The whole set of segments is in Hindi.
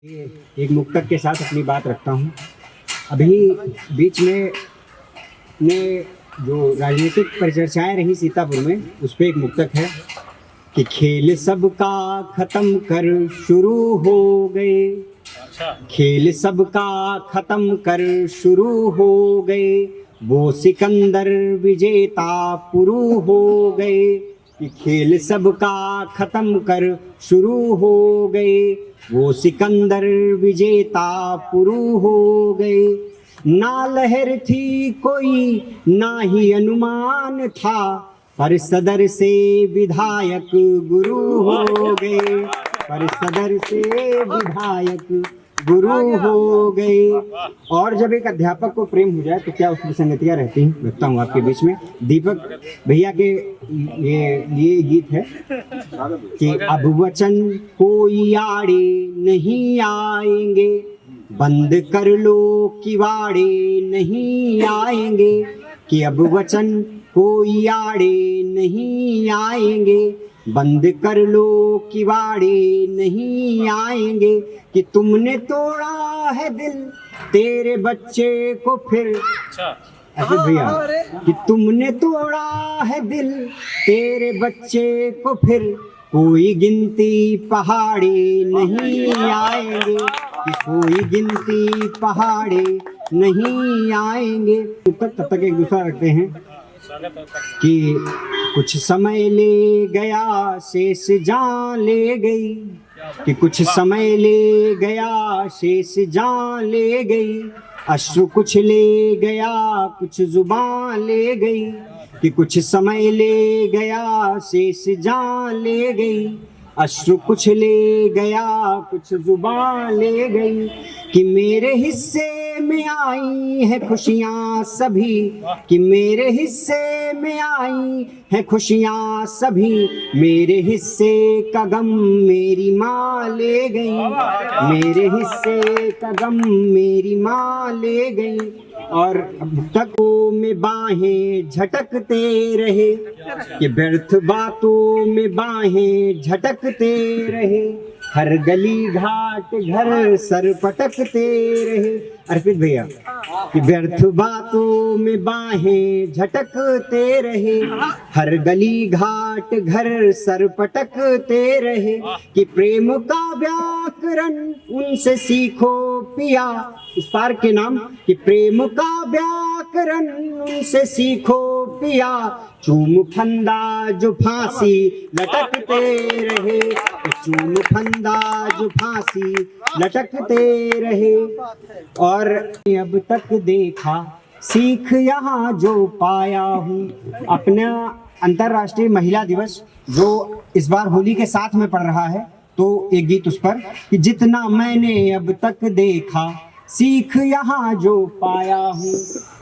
एक मुक्तक के साथ अपनी बात रखता हूँ। अभी बीच में ने जो राजनीतिक परिचर्चाएं रही सीतापुर में, उस पर एक मुक्तक है कि खेल सबका खत्म कर शुरू हो गए, खेल सबका खत्म कर शुरू हो गए, वो सिकंदर विजेता पुरू हो गए। कि खेल सबका खत्म कर शुरू हो गए, वो सिकंदर विजेता पुरू हो गए। ना लहर थी कोई ना ही अनुमान था, पर सदर से विधायक गुरु हो गए, पर सदर से विधायक गुरु हो गए। और जब एक अध्यापक को प्रेम हो जाए तो क्या उसकी संगतियाँ रहती हैं, रखता हूँ आपके बीच में। दीपक भैया के ये गीत है कि अब वचन कोई आड़े नहीं आएंगे, बंद कर लो किवाड़े नहीं आएंगे। कि अब वचन कोई आड़े नहीं आएंगे, बंद कर लो किवाड़े नहीं आएंगे। कि तुमने तोड़ा है दिल तेरे बच्चे को फिर, ऐसे भैया, कि तुमने तोड़ा है दिल तेरे बच्चे को फिर, कोई गिनती पहाड़े नहीं आएंगे, कि कोई गिनती पहाड़े नहीं आएंगे। तब तक एक दूसरा रखते हैं कि कुछ समय ले गया शेष जान ले गई, कि कुछ समय ले गया शेष जान ले गई, अश्रु कुछ ले गया कुछ जुबान ले गई। कि कुछ समय ले गया शेष जान ले गई, अश्रु कुछ ले गया कुछ जुबान ले गई। कि मेरे हिस्से में आई है खुशियाँ सभी, कि मेरे हिस्से में आई है खुशियाँ सभी, मेरे हिस्से का गम मेरी माँ ले गई, मेरे हिस्से का गम मेरी माँ ले गई। और भुक्तकों में बाहें झटकते रहे, कि व्यर्थ बातों में बाहें झटकते रहे, हर गली घाट घर सर पटकते रहे। अर्पित भैया, कि व्यर्थ बातों में बाहें झटकते रहे, हर गली घाट घर सर पटकते रहे। कि प्रेम का व्याकरण उनसे सीखो पिया, इस पार के नाम, कि प्रेम का व्याकरण उनसे सीखो पिया, चूम फंदा जो फांसी लटकते रहे, चूम फंदा जो फांसी लटकते रहे। और अब तक देखा सीख यहाँ जो पाया हूँ, अपना अंतर्राष्ट्रीय महिला दिवस जो इस बार होली के साथ में पड़ रहा है, तो एक गीत उस पर कि जितना मैंने अब तक देखा सीख यहाँ जो पाया हूँ,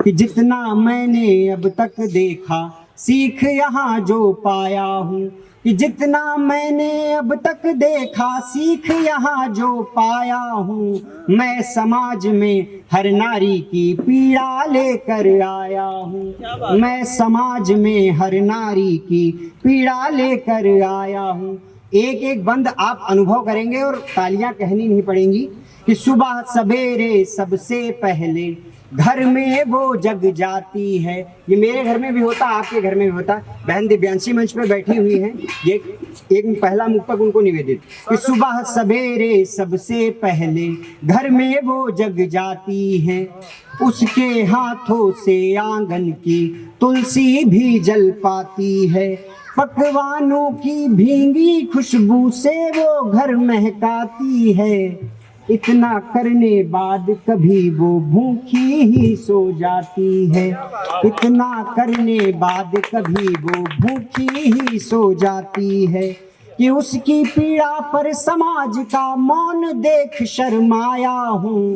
कि जितना मैंने अब तक देखा सीख यहाँ जो पाया हूँ, कि जितना मैंने अब तक देखा सीख यहाँ जो पाया हूँ, मैं समाज में हर नारी की पीड़ा लेकर आया हूँ, मैं समाज में हर नारी की पीड़ा लेकर आया हूँ। एक एक बंद आप अनुभव करेंगे और तालियां कहनी नहीं पड़ेंगी। कि सुबह सवेरे सबसे पहले घर में वो जग जाती है, ये मेरे घर में भी होता, आपके घर में भी होता। बहन दिव्यांशी मंच पे बैठी हुई हैं, ये एक पहला मुक्तक उनको निवेदित कि सुबह सवेरे सबसे पहले घर में वो जग जाती है, उसके हाथों से आंगन की तुलसी भी जल पाती है, पकवानों की भींगी खुशबू से वो घर महकाती है, इतना करने बाद कभी वो भूखी ही सो जाती है, इतना करने बाद कभी वो भूखी ही सो जाती है। कि उसकी पीड़ा पर समाज का मौन देख शर्माया हूँ,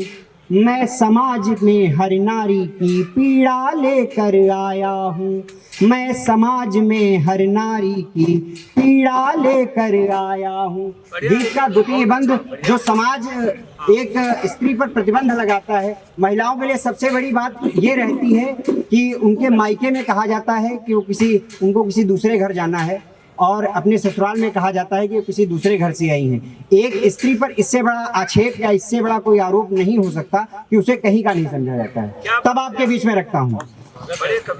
मैं समाज में हर नारी की पीड़ा लेकर आया हूँ, मैं समाज में हर नारी की पीड़ा लेकर आया हूँ। गीत का द्वितीय बंद जो समाज एक स्त्री पर प्रतिबंध लगाता है, महिलाओं के लिए सबसे बड़ी बात ये रहती है कि उनके मायके में कहा जाता है कि उनको किसी दूसरे घर जाना है, और अपने ससुराल में कहा जाता है कि किसी दूसरे घर से आई हैं। एक स्त्री पर इससे बड़ा आक्षेप या इससे बड़ा कोई आरोप नहीं हो सकता कि उसे कहीं का नहीं समझा जाता है। तब आपके बीच में रखता हूँ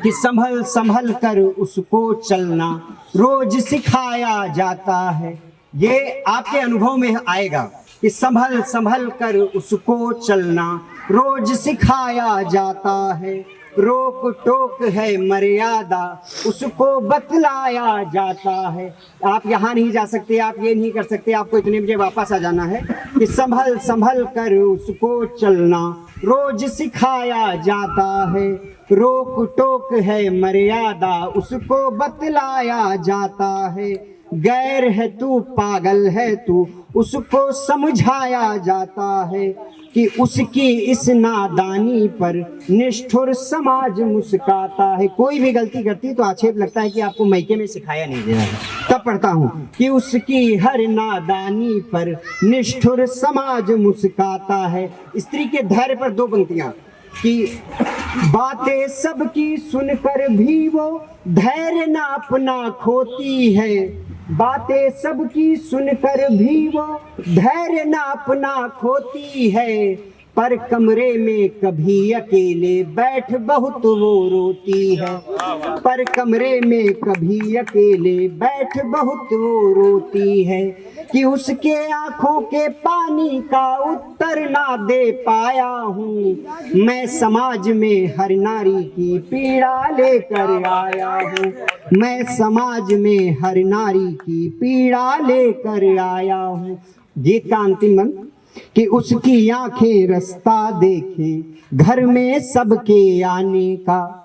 कि संभल संभल कर उसको चलना रोज सिखाया जाता है। ये आपके अनुभव में आएगा कि संभल संभल कर उसको चलना रोज सिखाया जाता है। रोक टोक है मर्यादा उसको बतलाया जाता है। आप यहाँ नहीं जा सकते, आप ये नहीं कर सकते, आपको इतने बजे वापस आ जाना है। कि संभल संभल कर उसको चलना रोज सिखाया जाता है। रोक टोक है मर्यादा उसको बतलाया जाता है। गैर है तू पागल है तू उसको समझाया जाता है। कि उसकी इस नादानी पर निष्ठुर समाज मुस्काता है। कोई भी गलती करती तो आक्षेप लगता है कि आपको मायके में सिखाया नहीं गया है। तब पढ़ता हूँ कि उसकी हर नादानी पर निष्ठुर समाज मुस्काता है। स्त्री के धैर्य पर दो पंक्तियां कि बातें सबकी सुनकर भी वो धैर्य ना अपना खोती है। बातें सबकी सुनकर भी वो धैर्य ना अपना खोती है। पर कमरे में कभी अकेले बैठ बहुत वो रोती है। पर कमरे में कभी अकेले बैठ बहुत वो रोती है। कि उसके आंखों के पानी का उत्तर ना दे पाया हूँ। मैं समाज में हर नारी की पीड़ा लेकर आया हूँ। मैं समाज में हर नारी की पीड़ा लेकर आया हूँ। गीत का अंतिम अंत कि उसकी आंखें रास्ता देखे घर में सबके आने का।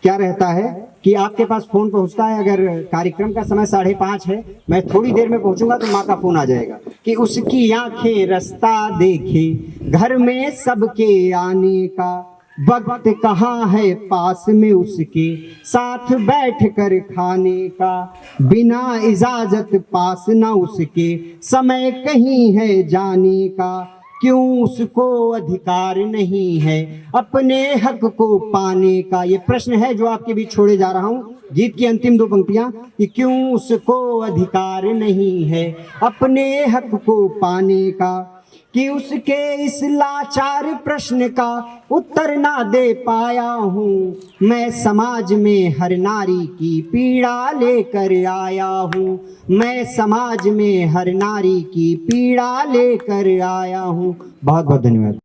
क्या रहता है कि आपके पास फोन पहुंचता है, अगर कार्यक्रम का समय 5:30 है, मैं थोड़ी देर में पहुंचूंगा तो माँ का फोन आ जाएगा कि उसकी आंखें रास्ता देखे घर में सबके आने का। वक्त कहाँ है पास में उसके साथ बैठ कर खाने का। बिना इजाजत पास ना उसके समय कहीं है जाने का। क्यों उसको अधिकार नहीं है अपने हक को पाने का। ये प्रश्न है जो आपके बीच छोड़े जा रहा हूँ। गीत की अंतिम दो पंक्तियां कि क्यों उसको अधिकार नहीं है अपने हक को पाने का। कि उसके इस लाचार प्रश्न का उत्तर ना दे पाया हूँ। मैं समाज में हर नारी की पीड़ा लेकर आया हूँ। मैं समाज में हर नारी की पीड़ा लेकर आया हूँ। बहुत बहुत धन्यवाद।